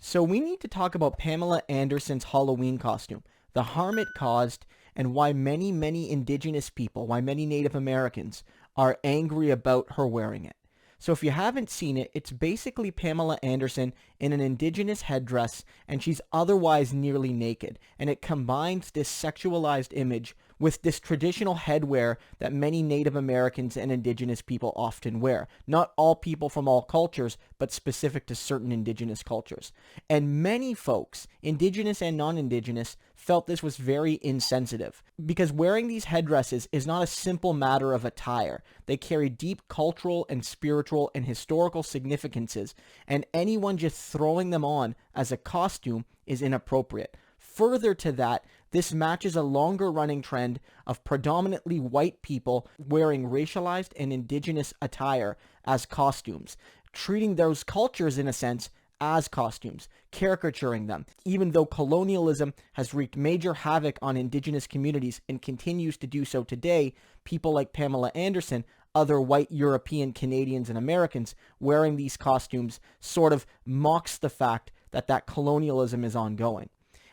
So we need to talk about Pamela Anderson's Halloween costume, the harm it caused, and why many indigenous people, why many Native Americans are angry about her wearing it. So if you haven't seen it, it's basically Pamela Anderson in an indigenous headdress, and she's otherwise nearly naked. And it combines this sexualized image with this traditional headwear that many Native Americans and indigenous people often wear. Not all people from all cultures, but specific to certain indigenous cultures. And many folks, indigenous and non-indigenous, felt this was very insensitive because wearing these headdresses is not a simple matter of attire. They carry deep cultural and spiritual and historical significances, and anyone just throwing them on as a costume is inappropriate. Further to that, this matches a longer running trend of predominantly white people wearing racialized and indigenous attire as costumes, treating those cultures in a sense as costumes, caricaturing them. Even though colonialism has wreaked major havoc on indigenous communities and continues to do so today, people like Pamela Anderson, other white European, Canadians, and Americans wearing these costumes sort of mocks the fact that that colonialism is ongoing.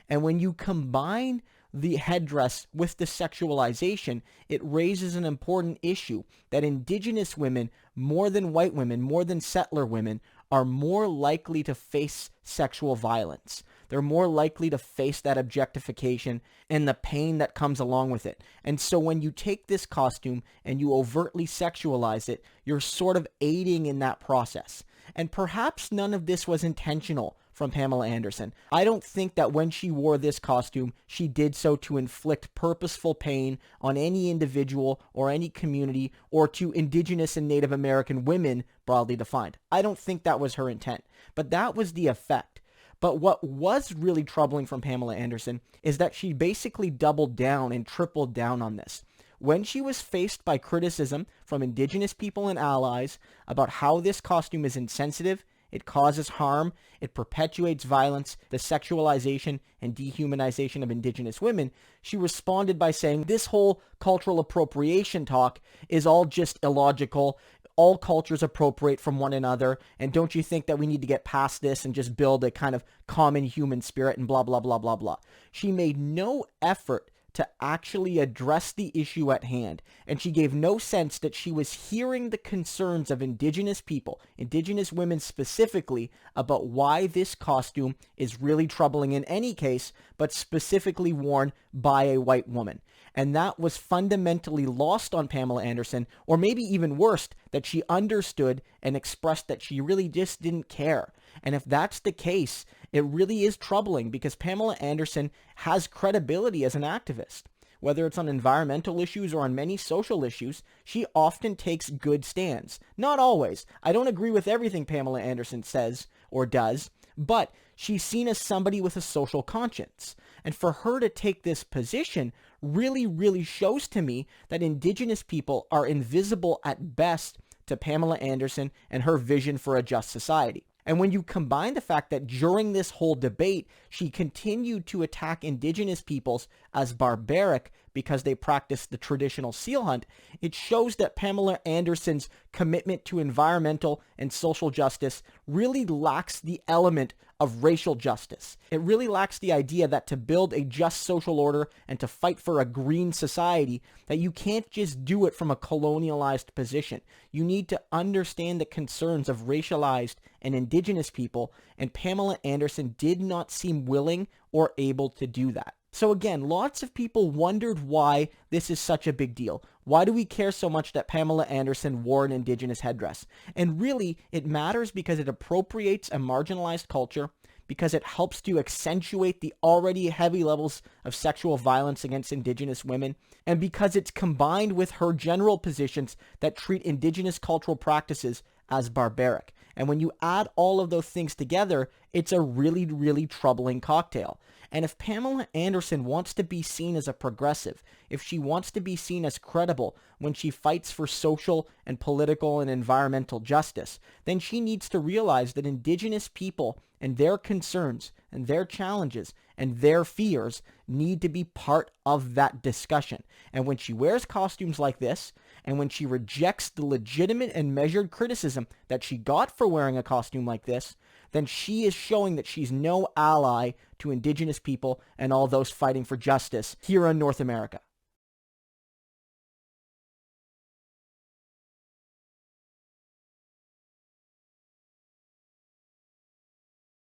And when you combine the headdress with the sexualization, it raises an important issue that indigenous women, more than white women, more than settler women, are more likely to face sexual violence. They're more likely to face that objectification and the pain that comes along with it. And so when you take this costume and you overtly sexualize it, you're sort of aiding in that process. And perhaps none of this was intentional from Pamela Anderson. I don't think that when she wore this costume, she did so to inflict purposeful pain on any individual or any community or to indigenous and Native American women, broadly defined. I don't think that was her intent, but that was the effect. But what was really troubling from Pamela Anderson is that she basically doubled down and tripled down on this. When she was faced by criticism from indigenous people and allies about how this costume is insensitive, it causes harm, it perpetuates violence, the sexualization and dehumanization of indigenous women, she responded by saying this whole cultural appropriation talk is all just illogical. All cultures appropriate from one another, and don't you think that we need to get past this and just build a kind of common human spirit and blah, blah, blah, blah, blah. She made no effort to actually address the issue at hand, and she gave no sense that she was hearing the concerns of indigenous people, indigenous women specifically, about why this costume is really troubling in any case, but specifically worn by a white woman. And that was fundamentally lost on Pamela Anderson, or maybe even worse, that she understood and expressed that she really just didn't care. And if that's the case, it really is troubling because Pamela Anderson has credibility as an activist. Whether it's on environmental issues or on many social issues, she often takes good stands. Not always. I don't agree with everything Pamela Anderson says or does, but she's seen as somebody with a social conscience. And for her to take this position really shows to me that indigenous people are invisible at best to Pamela Anderson and her vision for a just society. And when you combine the fact that during this whole debate, she continued to attack indigenous peoples as barbaric because they practiced the traditional seal hunt, it shows that Pamela Anderson's commitment to environmental and social justice really lacks the element of racial justice. It really lacks the idea that to build a just social order and to fight for a green society, that you can't just do it from a colonialized position. You need to understand the concerns of racialized and indigenous people, and Pamela Anderson did not seem willing or able to do that. So again, lots of people wondered why this is such a big deal. Why do we care so much that Pamela Anderson wore an indigenous headdress? And really, it matters because it appropriates a marginalized culture, because it helps to accentuate the already heavy levels of sexual violence against indigenous women, and because it's combined with her general positions that treat indigenous cultural practices as barbaric. And when you add all of those things together, it's a really troubling cocktail. And if Pamela Anderson wants to be seen as a progressive, if she wants to be seen as credible when she fights for social and political and environmental justice, then she needs to realize that indigenous people and their concerns and their challenges and their fears need to be part of that discussion. And when she wears costumes like this, and when she rejects the legitimate and measured criticism that she got for wearing a costume like this, then she is showing that she's no ally to indigenous people and all those fighting for justice here in North America.